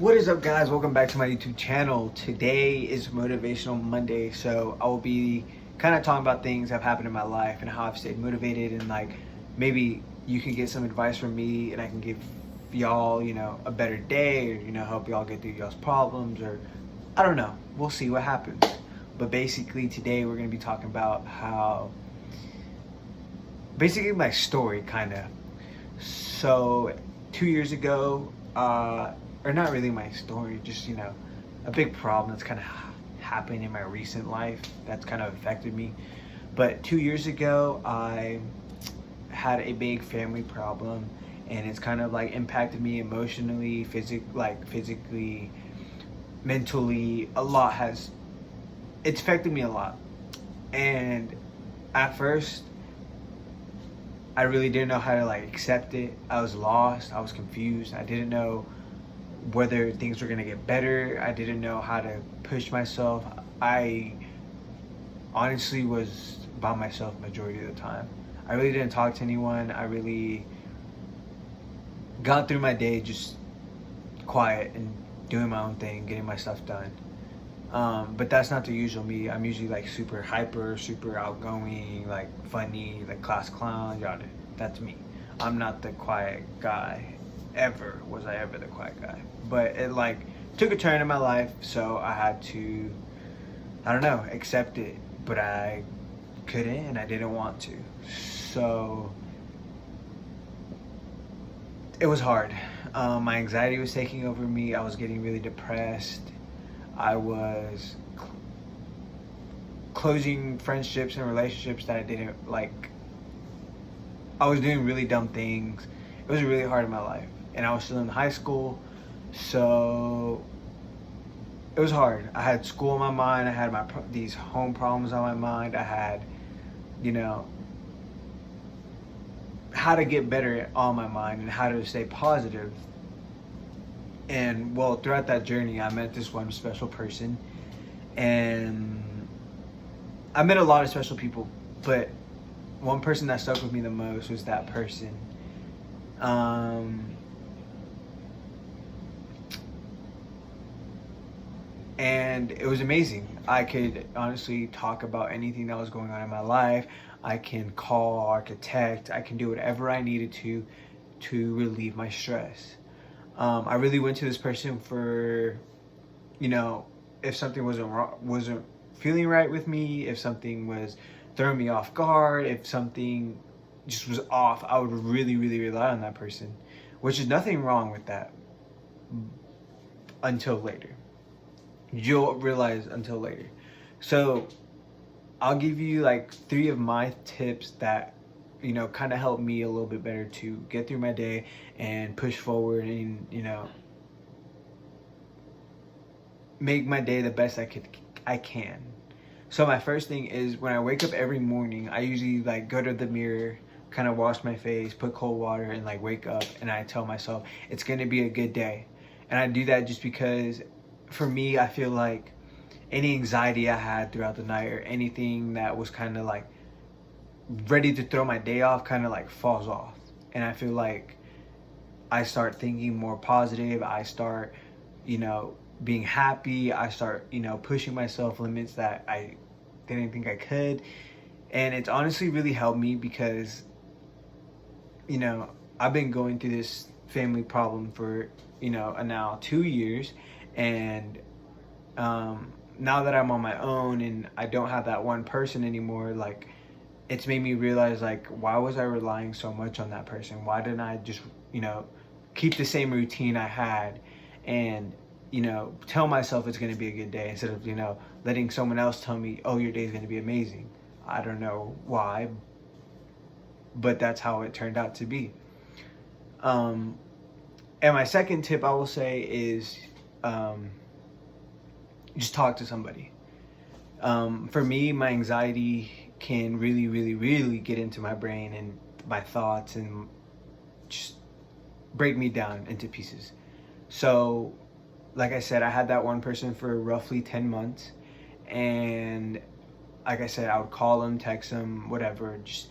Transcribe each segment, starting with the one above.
What is up, guys? Welcome back to my YouTube channel. Today is Motivational Monday, so I will be kind of talking about things that have happened in my life and how I've stayed motivated, and like maybe you can get some advice from me and I can give y'all, a better day, or help y'all get through y'all's problems, or I don't know. We'll see what happens. But basically today we're going to be talking about how basically my story kind of. So 2 years ago, or not really my story, just a big problem that's kind of happened in my recent life that's kind of affected me. But 2 years ago, I had a big family problem, and it's kind of like impacted me emotionally, physically, mentally. It's affected me a lot. And at first, I really didn't know how to accept it. I was lost. I was confused. I didn't know whether things were gonna get better. I didn't know how to push myself. I honestly was by myself majority of the time. I really didn't talk to anyone. I really got through my day just quiet and doing my own thing, getting my stuff done. But that's not the usual me. I'm usually super hyper, super outgoing, funny, class clown. Y'all, that's me. I'm not the quiet guy. Was I ever the quiet guy? But it took a turn in my life, so I had to, I don't know, accept it. But I couldn't, and I didn't want to. So it was hard. My anxiety was taking over me. I was getting really depressed. I was closing friendships and relationships that I didn't like. I was doing really dumb things. It was really hard in my life, and I was still in high school, so it was hard. I had school on my mind. I had these home problems on my mind. I had, how to get better on my mind and how to stay positive. And well, throughout that journey, I met this one special person, and I met a lot of special people, but one person that stuck with me the most was that person. And it was amazing. I could honestly talk about anything that was going on in my life. I can call, I could text, I can do whatever I needed to relieve my stress. I really went to this person for, if something wasn't feeling right with me, if something was throwing me off guard, if something just was off, I would really, really rely on that person, which is nothing wrong with that until later. You'll realize until later. So I'll give you 3 of my tips that kind of help me a little bit better to get through my day and push forward and make my day the best I can. So my first thing is, when I wake up every morning, I usually go to the mirror, kind of wash my face, put cold water, and wake up, and I tell myself it's gonna be a good day. And I do that just because for me, I feel like any anxiety I had throughout the night, or anything that was kind of ready to throw my day off, kind of falls off. And I feel like I start thinking more positive. I start being happy. I start pushing myself limits that I didn't think I could. And it's honestly really helped me because I've been going through this family problem for now 2 years. And now that I'm on my own and I don't have that one person anymore, it's made me realize why was I relying so much on that person? Why didn't I just keep the same routine I had and tell myself it's going to be a good day, instead of letting someone else tell me, oh, your day's going to be amazing. I don't know why, but that's how it turned out to be. And my second tip I will say is just talk to somebody. For me, my anxiety can really, really, really get into my brain and my thoughts and just break me down into pieces. So, like I said, I had that one person for roughly 10 months. And like I said, I would call him, text him, whatever, just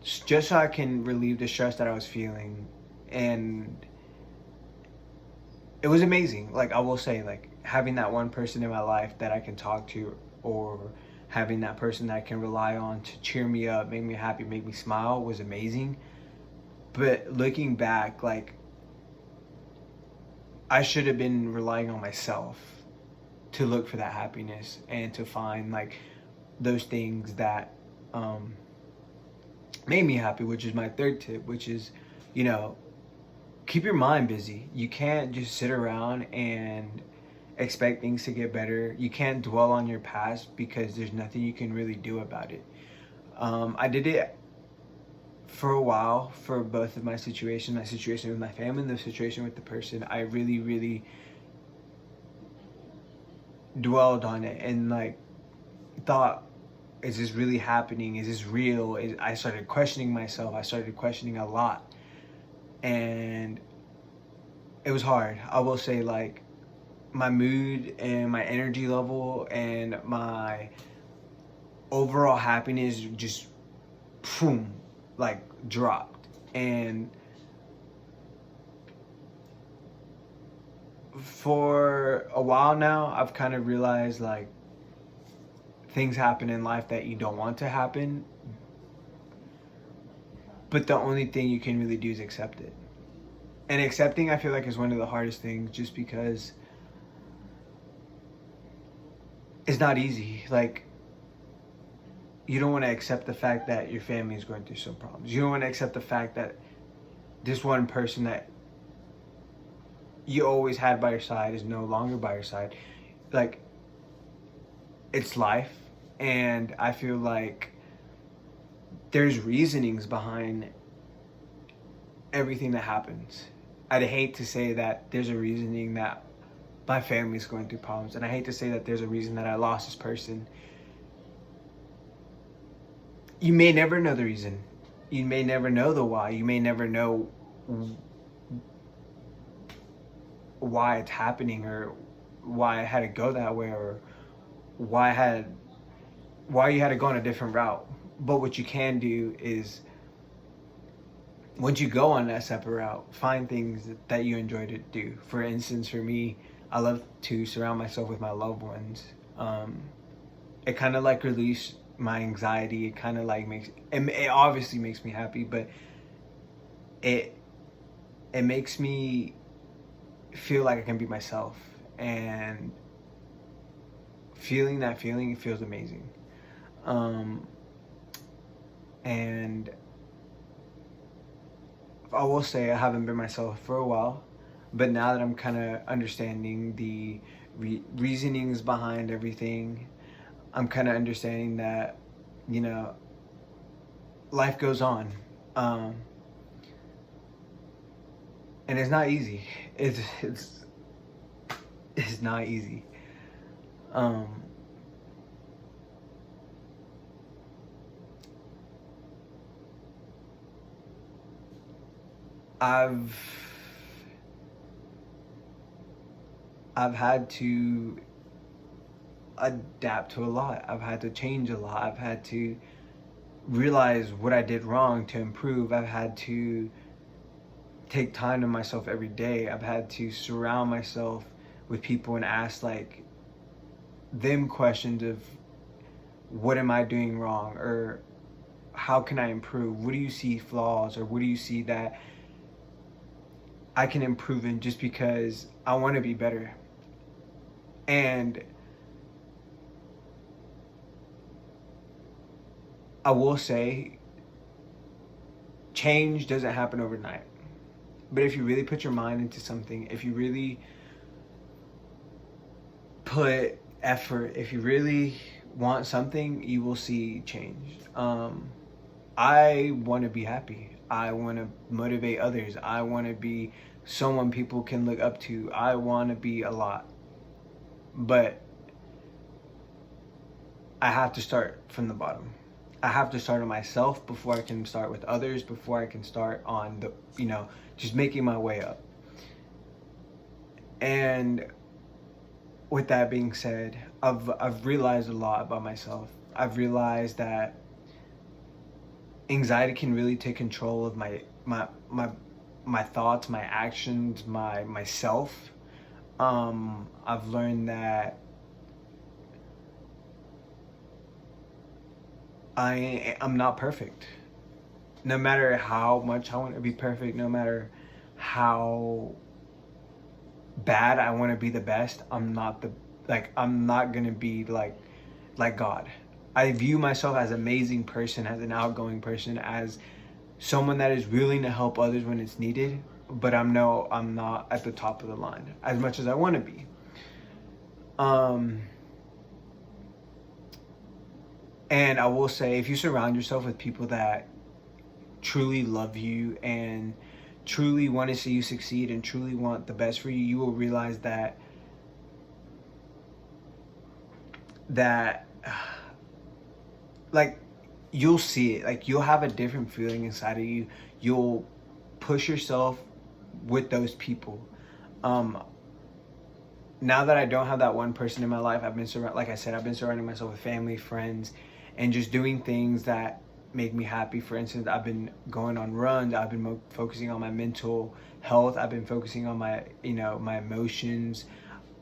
so I can relieve the stress that I was feeling. And it was amazing. Like, I will say, like, having that one person in my life that I can talk to, or having that person that I can rely on to cheer me up, make me happy, make me smile, was amazing. But looking back, like, I should have been relying on myself to look for that happiness and to find, like, those things that made me happy, which is my third tip, which is, you know, keep your mind busy. You can't just sit around and expect things to get better. You can't dwell on your past because there's nothing you can really do about it. I did it for a while for both of my situations, my situation with my family and the situation with the person. I really, really dwelled on it and, like, thought, is this really happening? Is this real? I started questioning myself. I started questioning a lot. And it was hard. I will say, like, my mood and my energy level and my overall happiness just, boom, like, dropped. And for a while now, I've kind of realized, like, things happen in life that you don't want to happen, but the only thing you can really do is accept it. And accepting, I feel like, is one of the hardest things, just because it's not easy. Like, you don't want to accept the fact that your family is going through some problems. You don't want to accept the fact that this one person that you always had by your side is no longer by your side. Like, it's life. And I feel like there's reasonings behind everything that happens. I'd hate to say that there's a reasoning that my family's going through problems, and I hate to say that there's a reason that I lost this person. You may never know the reason. You may never know the why. You may never know why it's happening, or why I had to go that way, or why you had to go on a different route. But what you can do is, once you go on that separate route, find things that you enjoy to do. For instance, for me, I love to surround myself with my loved ones. It kind of, like, release my anxiety. It kind of, like, it obviously makes me happy, but it makes me feel like I can be myself. And feeling that feeling, it feels amazing. And I will say I haven't been myself for a while, but now that I'm kind of understanding the reasonings behind everything, I'm kind of understanding that, you know, life goes on. And it's not easy. It's not easy. I've had to adapt to a lot. I've had to change a lot. I've had to realize what I did wrong to improve. I've had to take time to myself every day. I've had to surround myself with people and ask, like, them questions of, what am I doing wrong, or how can I improve? What do you see flaws, or what do you see that I can improve in, just because I want to be better. And I will say, change doesn't happen overnight. But if you really put your mind into something, if you really put effort, if you really want something, you will see change. I want to be happy. I want to motivate others. I want to be someone people can look up to. I want to be a lot. But I have to start from the bottom. I have to start on myself before I can start with others, before I can start on the, just making my way up. And with that being said, I've realized a lot about myself. I've realized that anxiety can really take control of my thoughts, my actions, myself. I've learned that I'm not perfect. No matter how much I want to be perfect, no matter how bad I want to be the best, I'm not gonna be like God. I view myself as an amazing person, as an outgoing person, as someone that is willing to help others when it's needed. But I'm not at the top of the line as much as I want to be. Um, and I will say, if you surround yourself with people that truly love you and truly want to see you succeed and truly want the best for you, you will realize that like you'll see it. Like you'll have a different feeling inside of you. You'll push yourself with those people. Um, Now that I don't have that one person in my life, like I said, I've been surrounding myself with family, friends, and just doing things that make me happy. For instance, I've been going on runs. I've been focusing on my mental health. I've been focusing on my emotions,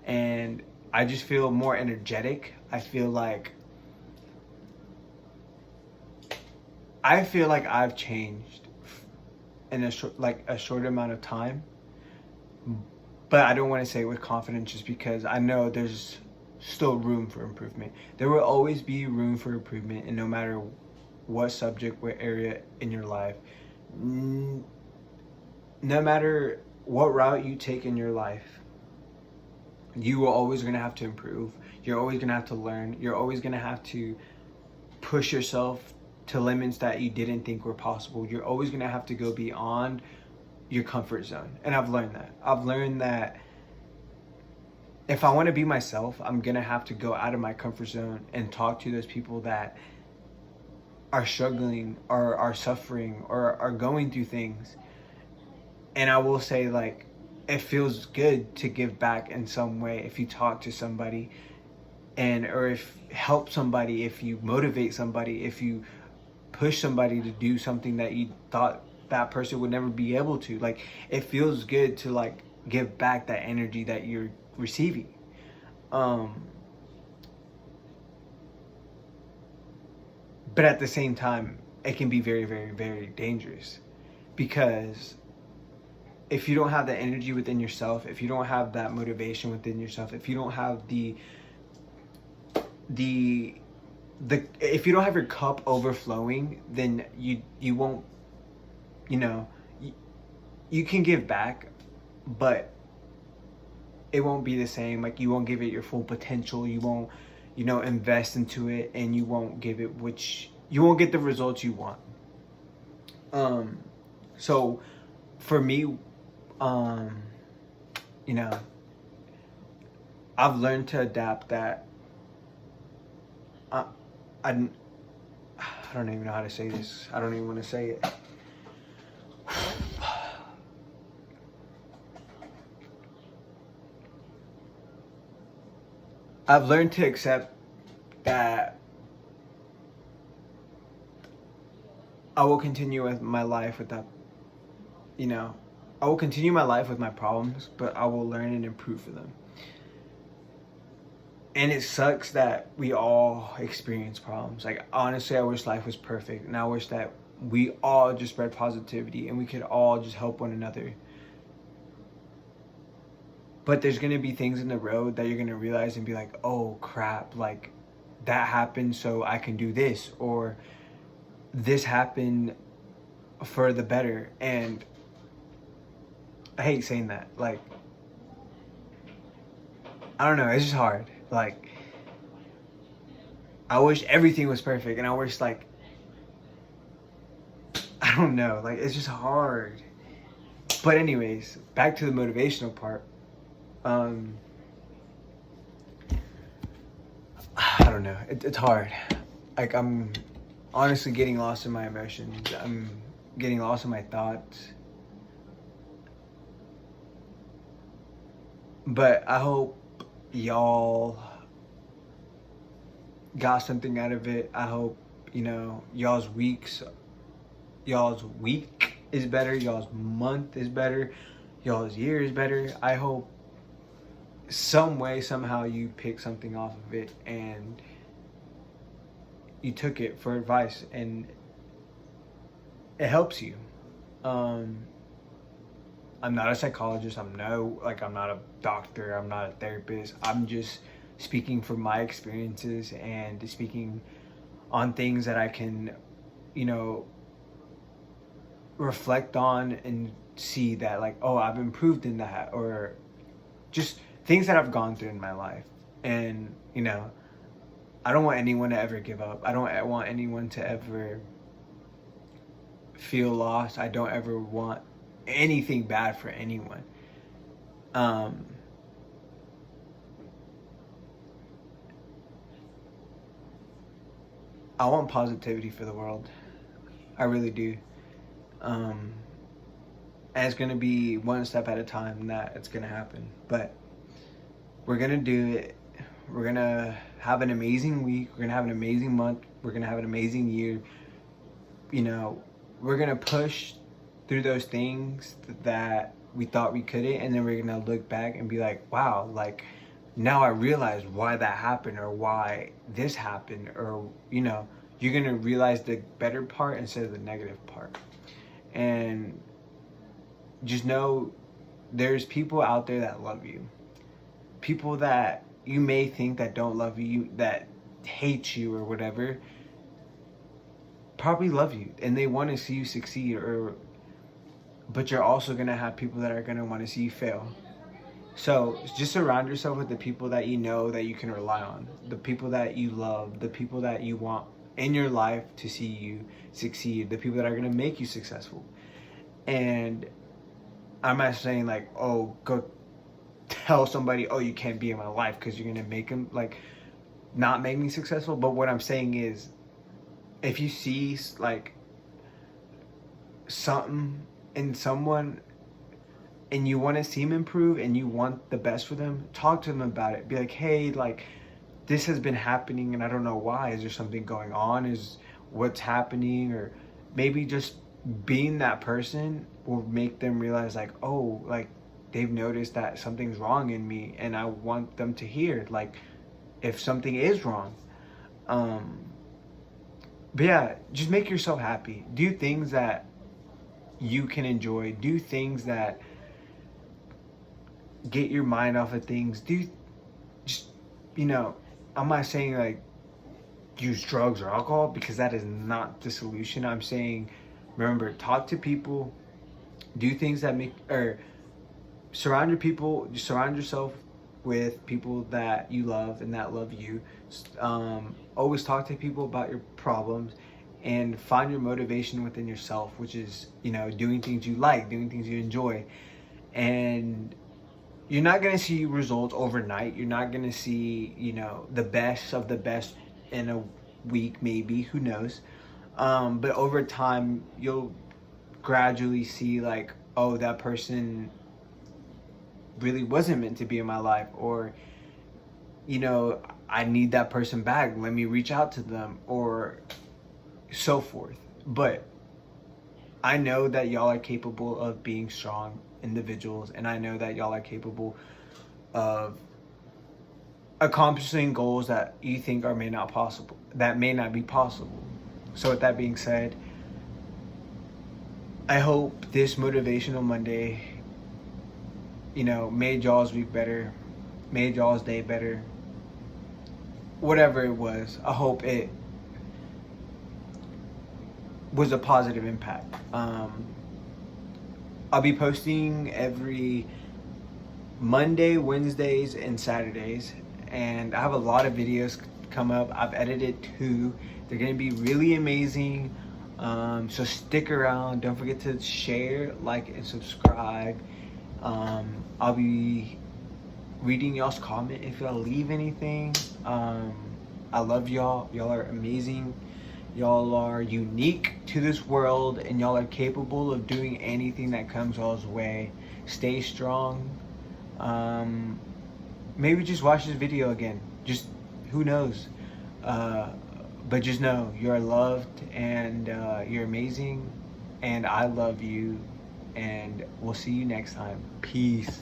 and I just feel more energetic. I feel like I've changed in a short amount of time, but I don't want to say it with confidence just because I know there's still room for improvement. There will always be room for improvement, and no matter what subject, what area in your life, no matter what route you take in your life, you are always going to have to improve. You're always going to have to learn. You're always going to have to push yourself to limits that you didn't think were possible. You're always going to have to go beyond your comfort zone. And I've learned that. I've learned that if I want to be myself, I'm going to have to go out of my comfort zone and talk to those people that are struggling or are suffering or are going through things. And I will say, like, it feels good to give back in some way if you talk to somebody or if help somebody, if you motivate somebody, if you push somebody to do something that you thought that person would never be able to. Like, it feels good to like give back that energy that you're receiving. But at the same time, it can be very, very, very dangerous, because if you don't have that energy within yourself, if you don't have that motivation within yourself, if you don't have the if you don't have your cup overflowing, then you won't, you can give back, but it won't be the same. Like, you won't give it your full potential. You won't, invest into it, and you won't get the results you want. So for me, you know, I've learned to adapt that. I don't even know how to say this. I don't even want to say it. I've learned to accept that I will continue with my life without, I will continue my life with my problems, but I will learn and improve for them. And it sucks that we all experience problems. Like, honestly, I wish life was perfect, and I wish that we all just spread positivity and we could all just help one another. But there's gonna be things in the road that you're gonna realize and be like, oh crap, like that happened so I can do this, or this happened for the better. And I hate saying that. Like, I don't know, it's just hard. Like, I wish everything was perfect, and I wish, like, I don't know, like, it's just hard. But anyways, back to the motivational part. I don't know, it's hard. Like, I'm honestly getting lost in my emotions. I'm getting lost in my thoughts. But I hope y'all got something out of it. I hope, y'all's week is better, y'all's month is better, y'all's year is better. I hope some way, somehow you pick something off of it and you took it for advice and it helps you. Um, I'm not a psychologist. I'm not a doctor. I'm not a therapist. I'm just speaking from my experiences and speaking on things that I can, you know, reflect on and see that, like, oh, I've improved in that, or just things that I've gone through in my life. And, you know, I don't want anyone to ever give up. I don't want anyone to ever feel lost. I don't ever want anything bad for anyone. Um, I want positivity for the world. I really do. Um, and it's gonna be one step at a time that it's gonna happen. But we're gonna do it. We're gonna have an amazing week. We're gonna have an amazing month. We're gonna have an amazing year. You know, we're gonna push through those things that we thought we couldn't, and then we're gonna look back and be like, wow, like now I realize why that happened, or why this happened, or, you know, you're gonna realize the better part instead of the negative part. And just know there's people out there that love you. People that you may think that don't love you, that hate you or whatever, probably love you and they want to see you succeed. Or but you're also going to have people that are going to want to see you fail. So just surround yourself with the people that you know that you can rely on, the people that you love, the people that you want in your life to see you succeed, the people that are going to make you successful. And I'm not saying like, oh, go tell somebody, oh, you can't be in my life because you're going to make them like not make me successful. But what I'm saying is, if you see like something in someone and you want to see them improve and you want the best for them, talk to them about it. Be like, hey, like this has been happening and I don't know why. Is there something going on? Is what's happening? Or maybe just being that person will make them realize like, oh, like they've noticed that something's wrong in me, and I want them to hear like if something is wrong. But yeah, just make yourself happy. Do things that you can enjoy. Do things that get your mind off of things. Do just, you know, I'm not saying like use drugs or alcohol, because that is not the solution. I'm saying, remember, talk to people, do things that make, or surround yourself with people that you love and that love you. Always talk to people about your problems and find your motivation within yourself, which is, you know, doing things you like, doing things you enjoy. And you're not going to see results overnight. You're not going to see, you know, the best of the best in a week, maybe, who knows. But over time, you'll gradually see like, oh, that person really wasn't meant to be in my life, or, you know, I need that person back. Let me reach out to them, or so forth. But I know that y'all are capable of being strong individuals, and I know that y'all are capable of accomplishing goals that you think may not be possible. So with that being said, I hope this motivational Monday, you know, made y'all's week better, made y'all's day better, whatever it was. I hope it was a positive impact. I'll be posting every Monday, Wednesdays, and Saturdays, and I have a lot of videos come up. I've edited 2. They're gonna be really amazing. So stick around. Don't forget to share, like, and subscribe. I'll be reading y'all's comment if y'all leave anything. I love y'all. Y'all are amazing. Y'all are unique to this world, and y'all are capable of doing anything that comes y'all's way. Stay strong. Maybe just watch this video again. Just, who knows? But just know you're loved, and you're amazing, and I love you, and we'll see you next time. Peace.